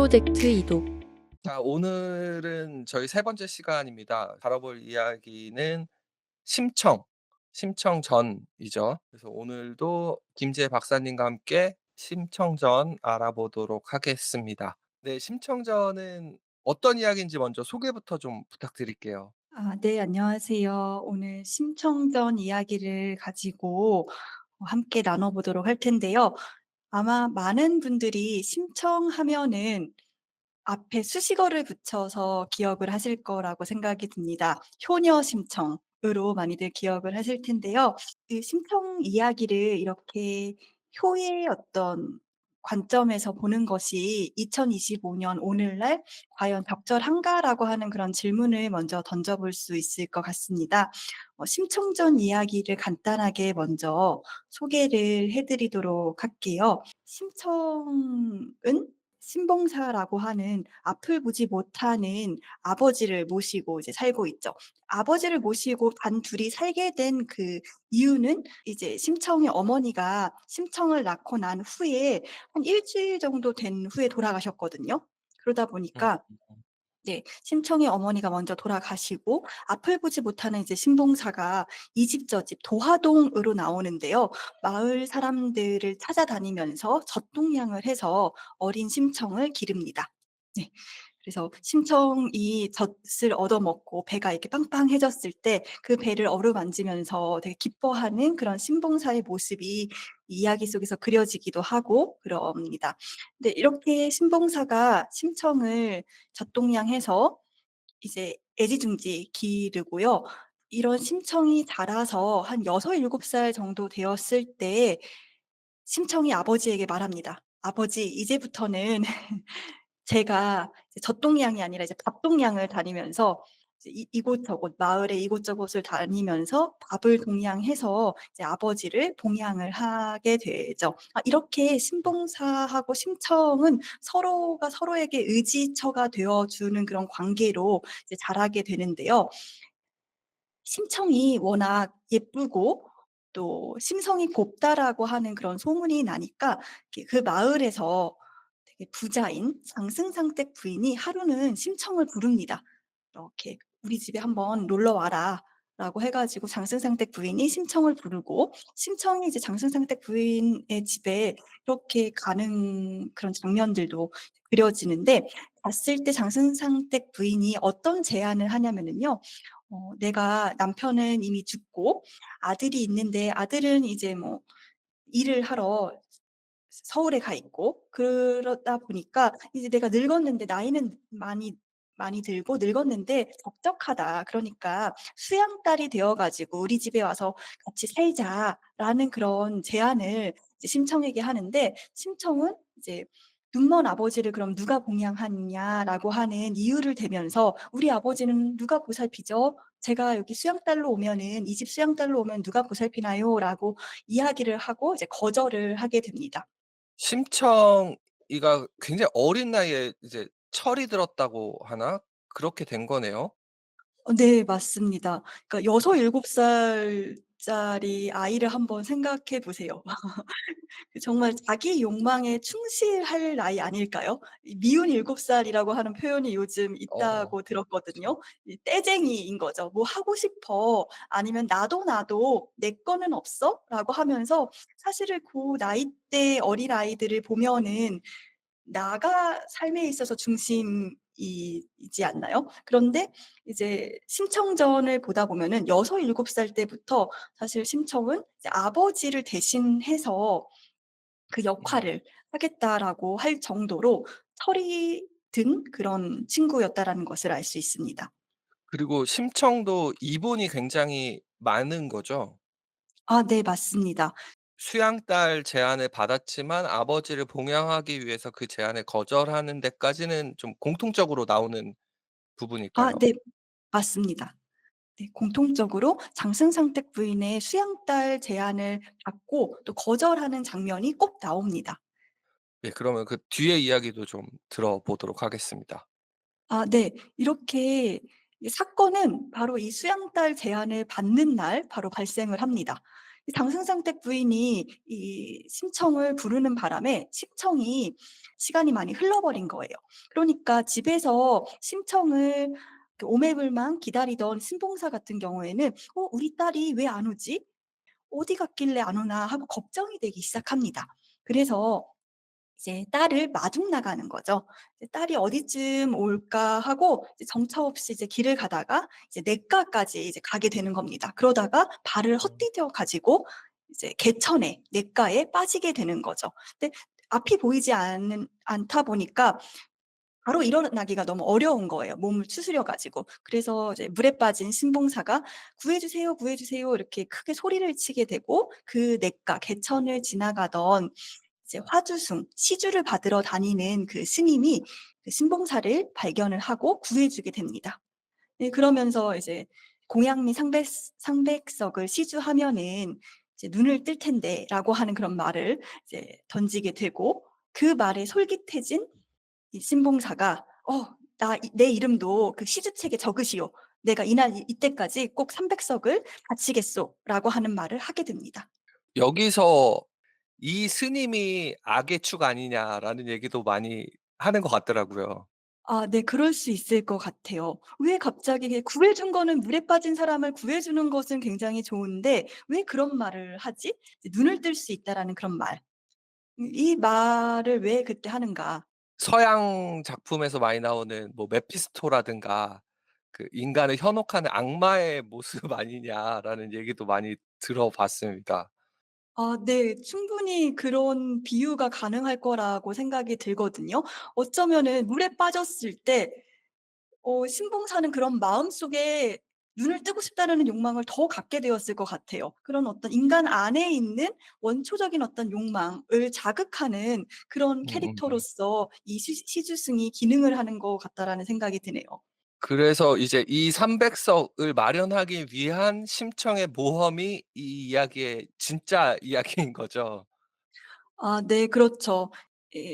프로젝트 이동. 자, 오늘은 저희 세 번째 시간입니다. 다뤄볼 이야기는 심청, 심청전이죠. 그래서 오늘도 김지혜 박사님과 함께 심청전 알아보도록 하겠습니다. 네, 심청전은 어떤 이야기인지 먼저 소개부터 좀 부탁드릴게요. 네, 안녕하세요. 오늘 심청전 이야기를 가지고 함께 나눠 보도록 할 텐데요. 아마 많은 분들이 심청하면은 앞에 수식어를 붙여서 기억을 하실 거라고 생각이 듭니다. 효녀 심청으로 많이들 기억을 하실 텐데요. 그 심청 이야기를 이렇게 효의 어떤 관점에서 보는 것이 2025년 오늘날 '과연 적절한가?'라고 하는 그런 질문을 먼저 던져 볼 수 있을 것 같습니다. 심청전 이야기를 간단하게 먼저 소개를 해 드리도록 할게요. 심청은 신봉사라고 하는 앞을 보지 못하는 아버지를 모시고 이제 살고 있죠. 아버지를 모시고 단둘이 살게 된 그 이유는 이제 심청의 어머니가 심청을 낳고 난 후에 한 일 주일 정도 된 후에 돌아가셨거든요. 그러다 음. 보니까 네, 심청의 어머니가 먼저 돌아가시고 앞을 보지 못하는 이제 신봉사가 이 집 저 집 도화동으로 나오는데요. 마을 사람들을 찾아다니면서 젖동량을 해서 어린 심청을 기릅니다. 네. 그래서 심청이 젖을 얻어먹고 배가 이렇게 빵빵해졌을 때 그 배를 어루만지면서 되게 기뻐하는 그런 신봉사의 모습이 이야기 속에서 그려지기도 하고 그럽니다. 근데 이렇게 신봉사가 심청을 젖동량해서 이제 애지중지 기르고요. 이런 심청이 자라서 한 6-7살 정도 되었을 때 심청이 아버지에게 말합니다. "아버지 이제부터는 제가 이제 젖동량이 아니라 이제 밥동량을 다니면서 이제 이곳저곳 마을의 이곳저곳을 다니면서 밥을 동량해서 이제 아버지를 봉양을 하게 되죠. 이렇게 신봉사하고 심청은 서로가 서로에게 의지처가 되어 주는 그런 관계로 이제 자라게 되는데요. 심청이 워낙 예쁘고 또 심성이 곱다라고 하는 그런 소문이 나니까 그 마을에서 되게 부자인 장승상댁 부인이 하루는 심청을 부릅니다. 이렇게 "우리 집에 한번 놀러 와라."라고 해 가지고 장승상댁 부인이 심청을 부르고 심청이 이제 장승상댁 부인의 집에 이렇게 가는 그런 장면들도 그려지는데 갔을 때 장승상댁 부인이 어떤 제안을 하냐면은요. 내가 남편은 이미 죽고 아들이 있는데 아들은 이제 뭐 일을 하러 서울에 가 있고 그러다 보니까 이제 내가 늙었는데 나이는 많이 들고 늙었는데 적적하다. 그러니까 "수양딸이 되어 가지고 우리 집에 와서 같이 살자."라는 그런 제안을 이제 심청에게 하는데 심청은 이제 "눈먼 아버지를 그럼 누가 봉양하느냐."라고 하는 이유를 대면서 "우리 아버지는 누가 보살피죠? 제가 여기 수양딸로 오면은 이 집 수양딸로 오면 누가 보살피나요?"라고 이야기를 하고 이제 거절을 하게 됩니다. 심청이가 굉장히 어린 나이에 이제 철이 들었다고 하나? 그렇게 된 거네요. 네, 맞습니다. 그러니까 6-7 살짜리 아이를 한번 생각해 보세요. 정말 자기 욕망에 충실할 나이 아닐까요? 이 미운 7 살이라고 하는 표현이 요즘 있다고 그쵸. 들었거든요. 이 떼쟁이인 거죠. "뭐 하고 싶어." 아니면 "나도 내 거는 없어?"라고 하면서 사실은 고 나이대 어린아이들을 보면은 나가 삶에 있어서 중심이지 않나요? 그런데 이제 심청전을 보다 보면은 6-7살 때부터 사실 심청은 이제 아버지를 대신해서 그 음. 역할을 하겠다라고 할 정도로 철이 든 그런 친구였다라는 것을 알 수 있습니다. 그리고 심청도 이분이 굉장히 많은 거죠? 네, 맞습니다. 수양딸 제안을 받았지만 아버지를 봉양하기 위해서 그 제안을 거절하는 데까지는 좀 공통적으로 나오는 부분일까요? 네, 맞습니다. 네. 공통적으로 장승상택 부인의 수양딸 제안을 받고 또 거절하는 장면이 꼭 나옵니다. 예, 그러면 그 뒤에 이야기도 좀 들어보도록 하겠습니다. 네. 이렇게 이 사건은 바로 이 수양딸 제안을 받는 날 바로 발생을 합니다. 이 장승상댁 부인이 이 심청을 부르는 바람에 심청이 시간이 많이 흘러버린 거예요. 그러니까 집에서 심청을 그 오매불망 기다리던 신봉사 같은 경우에는 '어 우리 딸이 왜 안 오지? 어디 갔길래 안 오나?' 하고 걱정이 되기 시작합니다. 그래서 이제 딸을 마중 나가는 거죠. 이제 '딸이 어디쯤 올까?' 하고 이제 정처 없이 이제 길을 가다가 이제 냇가까지 이제 가게 되는 겁니다. 그러다가 발을 헛디뎌 가지고 이제 개천에 냇가에 빠지게 되는 거죠. 근데 앞이 보이지 않는 않다 보니까 바로 일어나기가 너무 어려운 거예요, 몸을 추스려 가지고. 그래서 이제 물에 빠진 신봉사가 "구해 주세요, 구해 주세요." 이렇게 크게 소리를 치게 되고 그 냇가 개천을 지나가던 이제 화주승 시주를 받으러 다니는 그 스님이 그 신봉사를 발견을 하고 구해 주게 됩니다. 네, 그러면서 이제 "공양미 상백석을 시주하면은 이제 눈을 뜰 텐데."라고 하는 그런 말을 이제 던지게 되고 그 말에 솔깃해진 이 신봉사가 나 내 이름도 그 시주책에 적으시오. 내가 이날 이때까지 꼭 삼백석을 바치겠소."라고 하는 말을 하게 됩니다. 여기서 "이 스님이 악의 축 아니냐."라는 얘기도 많이 하는 것 같더라고요. 아 네. 그럴 수 있을 것 같아요. 왜 갑자기 구해 준 거는 물에 빠진 사람을 구해 주는 것은 굉장히 좋은데 왜 그런 말을 하지? 이제 "눈을 뜰 수 있다."라는 그런 말. 이 말을 왜 그때 하는가? 서양 작품에서 많이 나오는 뭐 메피스토라든가 그 '인간을 현혹하는 악마의 모습 아니냐.'라는 얘기도 많이 들어 봤습니다. 아 네. 충분히 그런 비유가 가능할 거라고 생각이 들거든요. 어쩌면은 물에 빠졌을 때 신봉사는 그런 마음속에 눈을 뜨고 싶다라는 욕망을 더 갖게 되었을 것 같아요. 그런 어떤 인간 안에 있는 원초적인 어떤 욕망을 자극하는 그런 음음음. 캐릭터로서 이 시주승이 기능을 하는 것 같다라는 생각이 드네요. 그래서 이제 이 삼백석을 마련하기 위한 심청의 모험이 이 이야기의 진짜 이야기인 거죠. 아 네 그렇죠.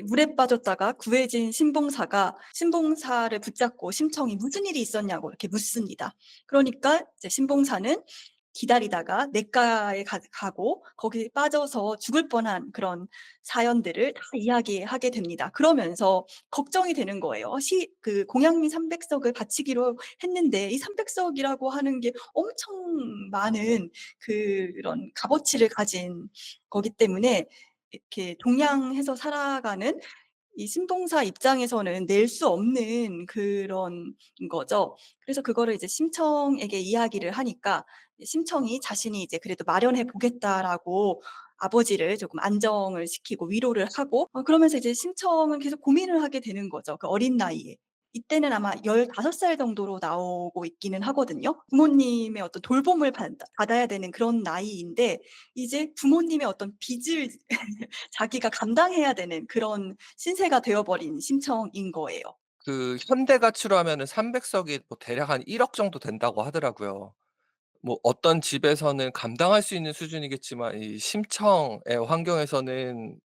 물에 빠졌다가 구해진 신봉사가 신봉사를 붙잡고 심청이 "무슨 일이 있었냐."고 이렇게 묻습니다. 그러니까 이제 신봉사는 기다리다가 냇가에 가고 거기에 빠져서 죽을 뻔한 그런 사연들을 다 이야기하게 됩니다. 그러면서 걱정이 되는 거예요. 그 공양미 삼백석을 바치기로 했는데 이 삼백석이라고 하는 게 엄청 많은 그런 값어치를 가진 거기 때문에 이렇게 동양해서 살아가는 이 신봉사 입장에서는 낼 수 없는 그런 거죠. 그래서 그거를 이제 심청에게 이야기를 하니까 이제 심청이 자신이 이제 그래도 "마련해 보겠다."라고 아버지를 조금 안정을 시키고 위로를 하고 그러면서 이제 심청은 계속 고민을 하게 되는 거죠, 그 어린 나이에. 이때는 아마 15살 정도로 나오고 있기는 하거든요. 부모님의 어떤 돌봄을 받아야 되는 그런 나이인데 이제 부모님의 어떤 빚을 자기가 감당해야 되는 그런 신세가 되어 버린 심청인 거예요. 그 현대 가치로 하면은 삼백석이 뭐 대략 한 1억 정도 된다고 하더라고요. 뭐 어떤 집에서는 감당할 수 있는 수준이겠지만 이 심청의 환경에서는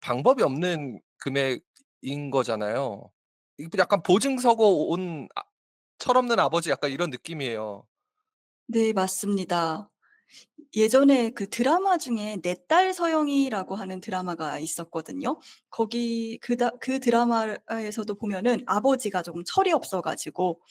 방법이 없는 금액인 거잖아요. 이거 약간 보증 서고 온 철없는 아버지 약간 이런 느낌이에요. 네 맞습니다. 예전에 그 드라마 중에 내 딸 서영이라고 하는 드라마가 있었거든요. 거기 그 드라마에서도 보면은 아버지가 조금 철이 없어 가지고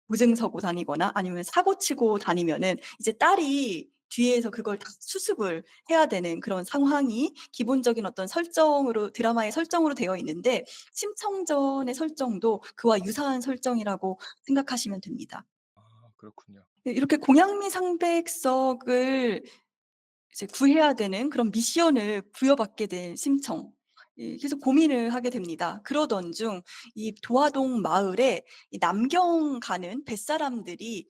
보증 서고 다니거나 아니면 사고 치고 다니면은 이제 딸이 뒤에서 그걸 다 수습을 해야 되는 그런 상황이 기본적인 어떤 설정으로 드라마의 설정으로 되어 있는데 심청전의 설정도 그와 유사한 설정이라고 생각하시면 됩니다. 아 그렇군요. 네 이렇게 공양미 상백석을 이제 구해야 되는 그런 미션을 부여받게 된 심청. 계속 고민을 하게 됩니다. 그러던 중 이 도화동 마을에 이 남경 가는 뱃사람들이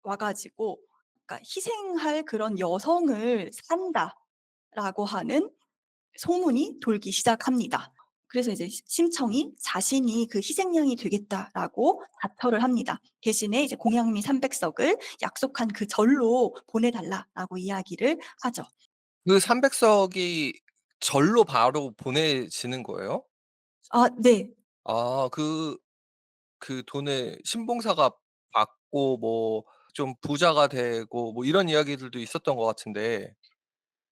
와 가지고 그러니까 "희생할 그런 여성을 산다."라고 하는 소문이 돌기 시작합니다. 그래서 이제 심청이 자신이 그 "희생양이 되겠다."라고 자처를 합니다. 대신에 이제 "공양미 300석을 약속한 그 절로 보내 달라."라고 이야기를 하죠. 그 삼백석이 절로 바로 보내지는 거예요? 아 네. 아 그 돈을 신봉사가 받고 뭐 좀 부자가 되고 뭐 이런 이야기들도 있었던 것 같은데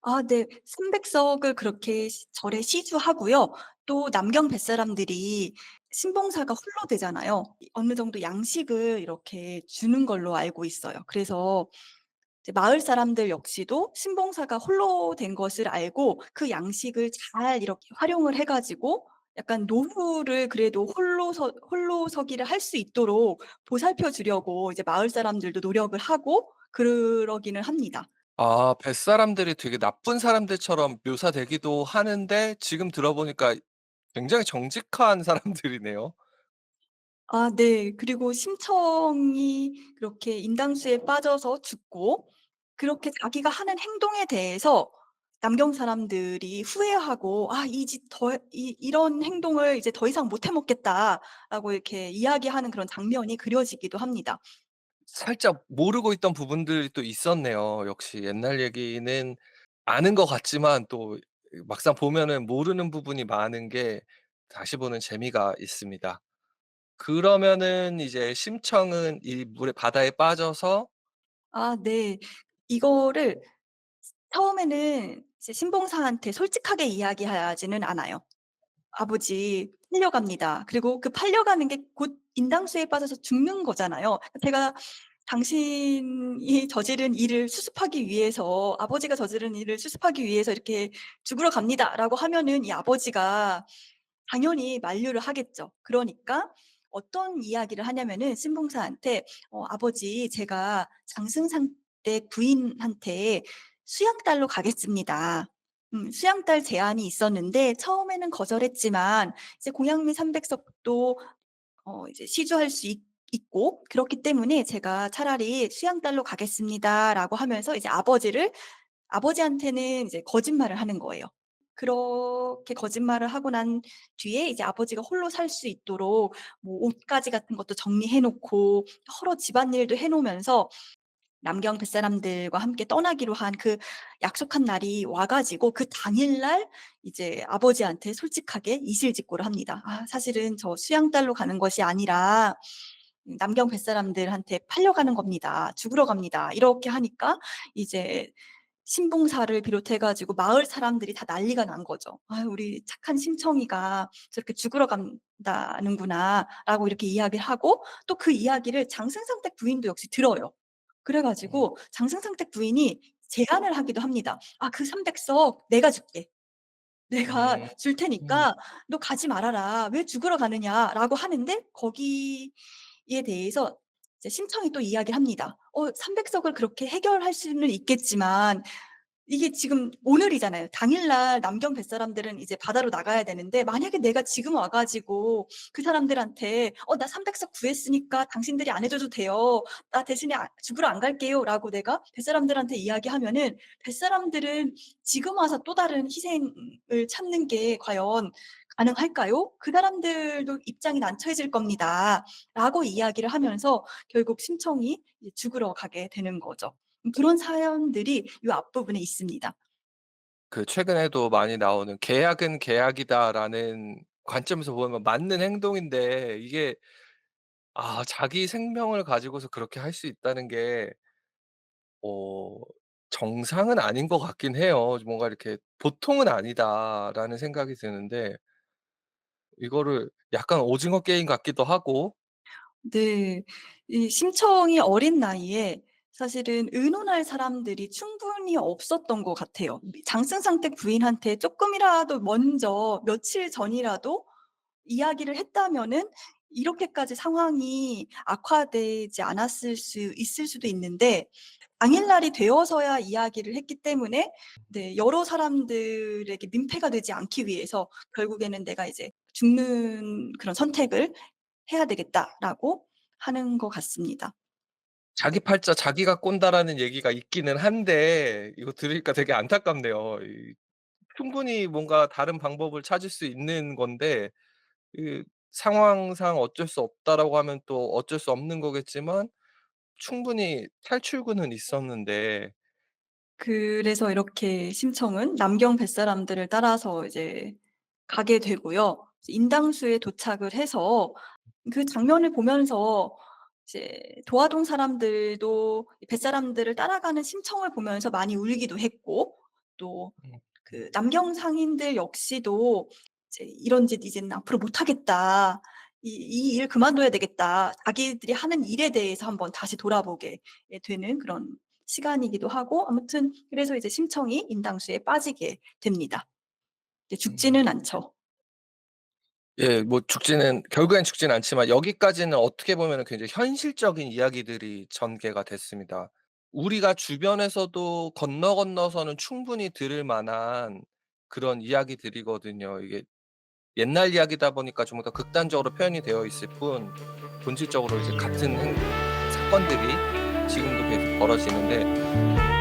아 네. 삼백석을 그렇게 절에 시주하고요. 또 남경 뱃사람들이 신봉사가 홀로 되잖아요. 어느 정도 양식을 이렇게 주는 걸로 알고 있어요. 그래서 이제 마을 사람들 역시도 신봉사가 홀로 된 것을 알고 그 양식을 잘 이렇게 활용을 해 가지고 약간 노후를 그래도 홀로서기를 할 수 있도록 보살펴 주려고 이제 마을 사람들도 노력을 하고 그러기는 합니다. 아, 뱃사람들이 되게 나쁜 사람들처럼 묘사되기도 하는데 지금 들어보니까 굉장히 정직한 사람들이네요. 아 네. 그리고 심청이 그렇게 인당수에 빠져서 죽고 그렇게 자기가 하는 행동에 대해서 남경 사람들이 후회하고 '아 이 짓 더 이런 행동을 이제 더 이상 못해 먹겠다.'라고 이렇게 이야기하는 그런 장면이 그려지기도 합니다. 살짝 모르고 있던 부분들이 또 있었네요. 역시 옛날 얘기는 아는 것 같지만 또 막상 보면은 모르는 부분이 많은 게 다시 보는 재미가 있습니다. 그러면은 이제 심청은 이 물에 바다에 빠져서 아 네. 이거를 처음에는 이제 신봉사한테 솔직하게 이야기하지는 않아요. 아버지 팔려갑니다. 그리고 그 팔려가는 게 곧 인당수에 빠져서 죽는 거잖아요. 제가 당신이 저지른 일을 수습하기 위해서 아버지가 저지른 일을 수습하기 위해서 이렇게 "죽으러 갑니다."라고 하면은 이 아버지가 당연히 만류를 하겠죠. 그러니까 어떤 이야기를 하냐면은 신봉사한테 "아버지 제가 장승상댁 부인한테 수양딸로 가겠습니다. 수양딸 제안이 있었는데 처음에는 거절했지만 이제 공양미 삼백석도 이제 시주할 수 있고 그렇기 때문에 제가 차라리 수양딸로 가겠습니다."라고 하면서 이제 아버지한테는 이제 거짓말을 하는 거예요. 그렇게 거짓말을 하고 난 뒤에 이제 아버지가 홀로 살 수 있도록 뭐 옷가지 같은 것도 정리해 놓고 여러 집안일도 해 놓으면서 남경 뱃사람들과 함께 떠나기로 한 그 약속한 날이 와 가지고 그 당일날 이제 아버지한테 솔직하게 이실직고를 합니다. "아 사실은 저 수양딸로 가는 것이 아니라 남경 뱃사람들한테 팔려가는 겁니다. 죽으러 갑니다." 이렇게 하니까 이제 신봉사를 비롯해 가지고 마을 사람들이 다 난리가 난 거죠. "아유 우리 착한 심청이가 저렇게 죽으러 간다는구나."라고 이렇게 이야기를 하고 또 그 이야기를 장승상댁 부인도 역시 들어요. 그래 음. 가지고 장승상댁 부인이 제안을 하기도 합니다. "아 그 삼백석 내가 줄게. 내가 음. 줄 음. 테니까 너 가지 말아라. 왜 죽으러 가느냐."라고 하는데 거기에 대해서 이제 심청이 또 이야기를 합니다. 삼백석을 그렇게 해결할 수는 있겠지만 이게 지금 오늘이잖아요. 당일날 남경 뱃사람들은 이제 바다로 나가야 되는데 만약에 내가 지금 와 가지고 그 사람들한테 나 삼백석 구했으니까 당신들이 안 해 줘도 돼요. 나 대신에 죽으러 안 갈게요."라고 내가 뱃사람들한테 이야기하면은 뱃사람들은 지금 와서 또 다른 희생을 찾는 게 과연 가능할까요? "그 사람들도 입장이 난처해질 겁니다."라고 이야기를 하면서 결국 심청이 이제 죽으러 가게 되는 거죠. 그런 사연들이 요 앞부분에 있습니다. 그 최근에도 많이 나오는 '계약은 계약이다.'라는 관점에서 보면 맞는 행동인데 이게 자기 생명을 가지고서 그렇게 할 수 있다는 게 어 정상은 아닌 것 같긴 해요. 뭔가 이렇게 '보통은 아니다.'라는 생각이 드는데 이거를 약간 오징어 게임 같기도 하고. 네. 이 심청이 어린 나이에 사실은 의논할 사람들이 충분히 없었던 것 같아요. 장승상댁 부인한테 쪼끔이라도 먼저 며칠 전이라도 이야기를 했다면은 이렇게까지 상황이 악화되지 않았을 수 있을 수도 있는데 당일날이 되어서야 이야기를 했기 때문에 네 여러 사람들에게 민폐가 되지 않기 위해서 결국에는 '내가 이제 죽는 그런 선택을 해야 되겠다.'라고 하는 것 같습니다. '자기 팔자 자기가 꼰다.'라는 얘기가 있기는 한데 이거 들으니까 되게 안타깝네요. 충분히 뭔가 다른 방법을 찾을 수 있는 건데 상황상 어쩔 수 없다라고 하면 또 어쩔 수 없는 거겠지만 충분히 탈출구는 있었는데. 그래서 이렇게 심청은 남경 뱃사람들을 따라서 이제 가게 되고요. 인당수에 도착을 해서 그 장면을 보면서 이제 도화동 사람들도 이 뱃사람들을 따라가는 심청을 보면서 많이 울기도 했고 또 음. 그 남경 상인들 역시도 이제 "이런 짓 이제는 앞으로 못 하겠다. 이 일 그만둬야 되겠다." 자기들이 하는 일에 대해서 한번 다시 돌아보게 되는 그런 시간이기도 하고, 아무튼 그래서 이제 심청이 인당수에 빠지게 됩니다. 이제 음. 죽지는 않죠. 예, 뭐 죽지는 결국엔 죽지는 않지만 여기까지는 어떻게 보면은 굉장히 현실적인 이야기들이 전개가 됐습니다. 우리가 주변에서도 건너서는 충분히 들을 만한 그런 이야기들이거든요. 이게 옛날 이야기다 보니까 좀 더 극단적으로 표현이 되어 있을 뿐 본질적으로 이제 같은 사건들이 지금도 계속 벌어지는데